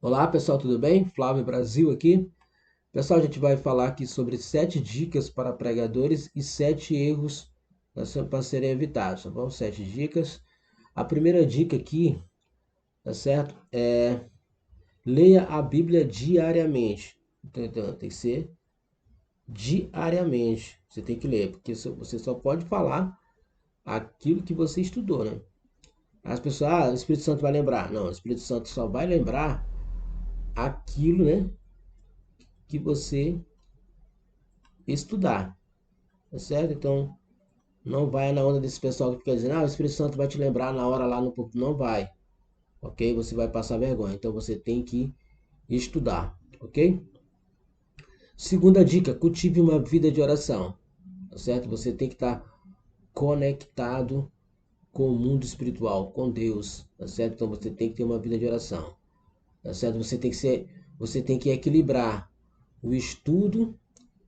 Olá pessoal, tudo bem? Flávio Brasil aqui. Pessoal, a gente vai falar aqui sobre 7 dicas para pregadores e 7 erros para serem evitados, tá bom? 7 dicas. A primeira dica aqui, tá certo? Leia a Bíblia diariamente. Então, tem que ser diariamente. Você tem que ler, porque você só pode falar aquilo que você estudou, né? As pessoas, o Espírito Santo vai lembrar. Não, o Espírito Santo só vai lembrar aquilo, né, que você estudar. Tá certo? Então, não vai na onda desse pessoal que fica dizendo, o Espírito Santo vai te lembrar na hora lá no púlpito. Não vai, ok? Você vai passar vergonha. Então, você tem que estudar, ok? Segunda dica, cultive uma vida de oração, tá certo? Você tem que estar conectado com o mundo espiritual, com Deus, tá certo? Então, você tem que ter uma vida de oração, tá certo? Você tem que equilibrar o estudo,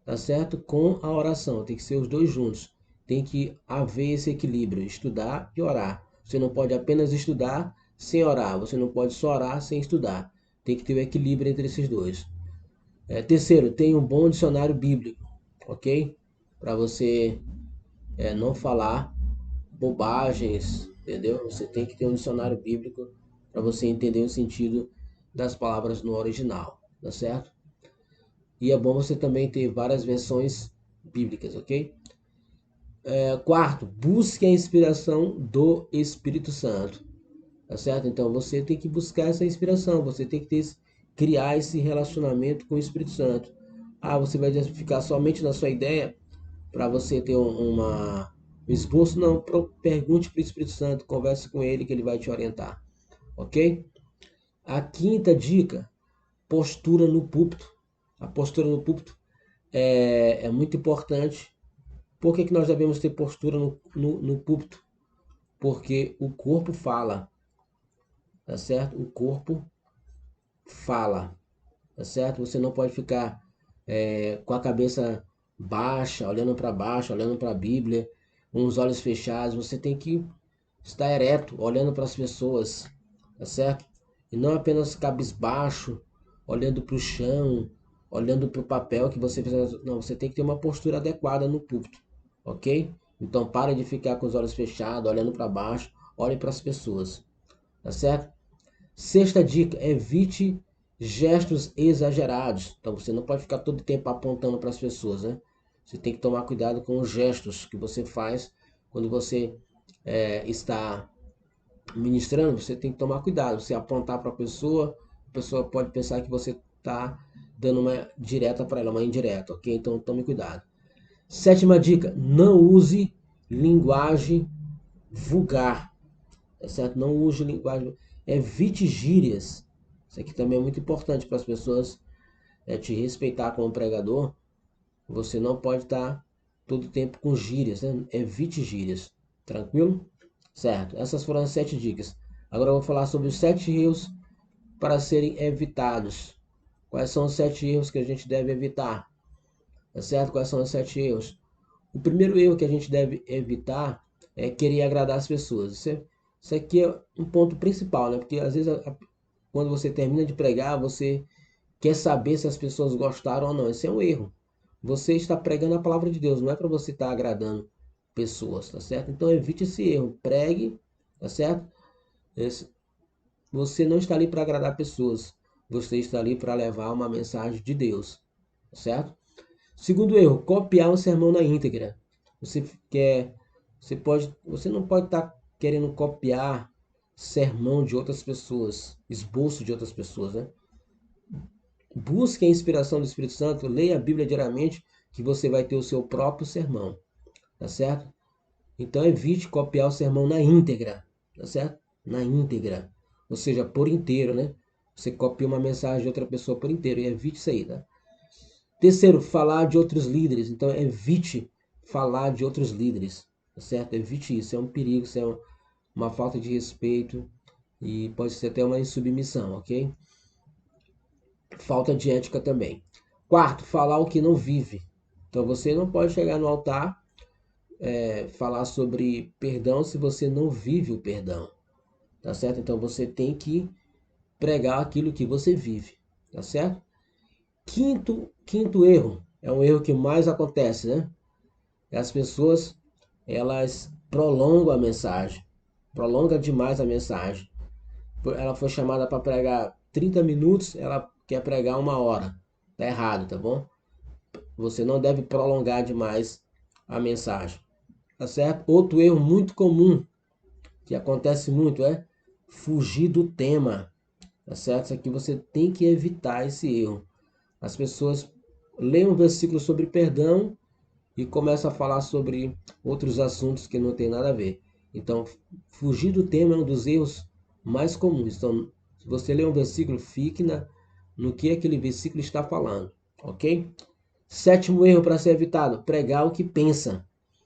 tá certo? Com a oração. Tem que ser os dois juntos. Tem que haver esse equilíbrio, estudar e orar. Você não pode apenas estudar sem orar. Você não pode só orar sem estudar. Tem que ter o equilíbrio entre esses dois. Terceiro, tenha um bom dicionário bíblico, ok? Para você não falar bobagens, entendeu? Você tem que ter um dicionário bíblico para você entender o sentido das palavras no original, tá certo? E é bom você também ter várias versões bíblicas, ok? Quarto, busque a inspiração do Espírito Santo, tá certo? Então você tem que buscar essa inspiração, você tem que criar esse relacionamento com o Espírito Santo. Você vai ficar somente na sua ideia para você ter um esboço? Não, pergunte para o Espírito Santo, converse com ele que ele vai te orientar, ok? A quinta dica, postura no púlpito. A postura no púlpito é muito importante. Por que nós devemos ter postura no púlpito? Porque o corpo fala, tá certo? O corpo fala, tá certo? Você não pode ficar com a cabeça baixa, olhando para baixo, olhando para a Bíblia, com os olhos fechados. Você tem que estar ereto, olhando para as pessoas, tá certo? E não apenas cabisbaixo, olhando para o chão, olhando para o papel que você fez. Não, você tem que ter uma postura adequada no púlpito, ok? Então para de ficar com os olhos fechados, olhando para baixo, olhe para as pessoas, tá certo? Sexta dica, evite gestos exagerados. Então você não pode ficar todo tempo apontando para as pessoas, né? Você tem que tomar cuidado com os gestos que você faz quando você está ministrando. Você tem que tomar cuidado. Você apontar para a pessoa pode pensar que você está dando uma direta para ela, uma indireta, ok? Então tome cuidado. Sétima dica, não use linguagem vulgar, tá certo? Não use linguagem, evite gírias. Isso aqui também é muito importante para as pessoas te respeitar como pregador. Você não pode estar todo o tempo com gírias, né? Evite gírias, tranquilo? Certo, essas foram as 7 dicas. Agora eu vou falar sobre os 7 erros para serem evitados. Quais são os 7 erros que a gente deve evitar? Tá certo? Quais são os 7 erros? O primeiro erro que a gente deve evitar é querer agradar as pessoas. Isso aqui é um ponto principal, né? Porque às vezes quando você termina de pregar, você quer saber se as pessoas gostaram ou não. Esse é um erro. Você está pregando a palavra de Deus, não é para você estar agradando pessoas, tá certo? Então evite esse erro. Pregue, tá certo? Você não está ali para agradar pessoas. Você está ali para levar uma mensagem de Deus, tá certo? Segundo erro, copiar um sermão na íntegra. Você quer, você não pode estar querendo copiar sermão de outras pessoas, esboço de outras pessoas, né? Busque a inspiração do Espírito Santo, leia a Bíblia diariamente, que você vai ter o seu próprio sermão, tá certo? Então evite copiar o sermão na íntegra, tá certo? Na íntegra, ou seja, por inteiro, né? Você copia uma mensagem de outra pessoa por inteiro e evite isso aí, tá? Terceiro, falar de outros líderes. Então evite falar de outros líderes, tá certo? Evite isso, é um perigo, isso é uma falta de respeito e pode ser até uma insubmissão, ok? Falta de ética também. Quarto, falar o que não vive. Então você não pode chegar no altar, falar sobre perdão se você não vive o perdão, tá certo? Então você tem que pregar aquilo que você vive, tá certo? Quinto erro, é um erro que mais acontece, né? As pessoas, elas prolongam a mensagem, prolonga demais a mensagem. Ela foi chamada para pregar 30 minutos, ela quer pregar 1 hora. Tá errado, tá bom? Você não deve prolongar demais a mensagem, tá certo? Outro erro muito comum, que acontece muito, é fugir do tema, tá certo? Isso aqui você tem que evitar esse erro. As pessoas leem um versículo sobre perdão e começam a falar sobre outros assuntos que não tem nada a ver. Então, fugir do tema é um dos erros mais comuns. Então, se você ler um versículo, fique no que aquele versículo está falando, ok? Sétimo erro para ser evitado: pregar o que pensa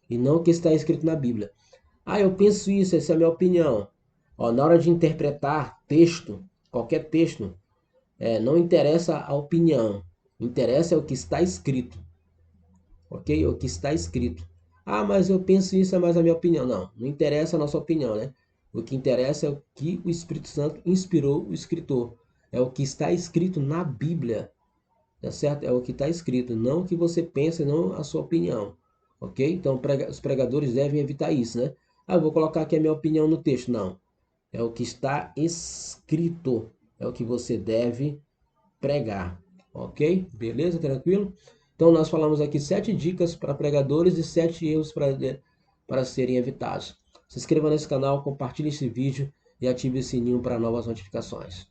e não o que está escrito na Bíblia. Ah, eu penso isso, essa é a minha opinião. Ó, na hora de interpretar texto, qualquer texto, não interessa a opinião, interessa o que está escrito, ok? O que está escrito. Ah, mas eu penso isso, é mais a minha opinião. Não, não interessa a nossa opinião, né? O que interessa é o que o Espírito Santo inspirou o escritor. É o que está escrito na Bíblia, tá certo? É o que está escrito, não o que você pensa, não a sua opinião, ok? Então, os pregadores devem evitar isso, né? Ah, eu vou colocar aqui a minha opinião no texto. Não, é o que está escrito, é o que você deve pregar, ok? Beleza? Tranquilo? Então, nós falamos aqui 7 dicas para pregadores e 7 erros para serem evitados. Se inscreva nesse canal, compartilhe esse vídeo e ative o sininho para novas notificações.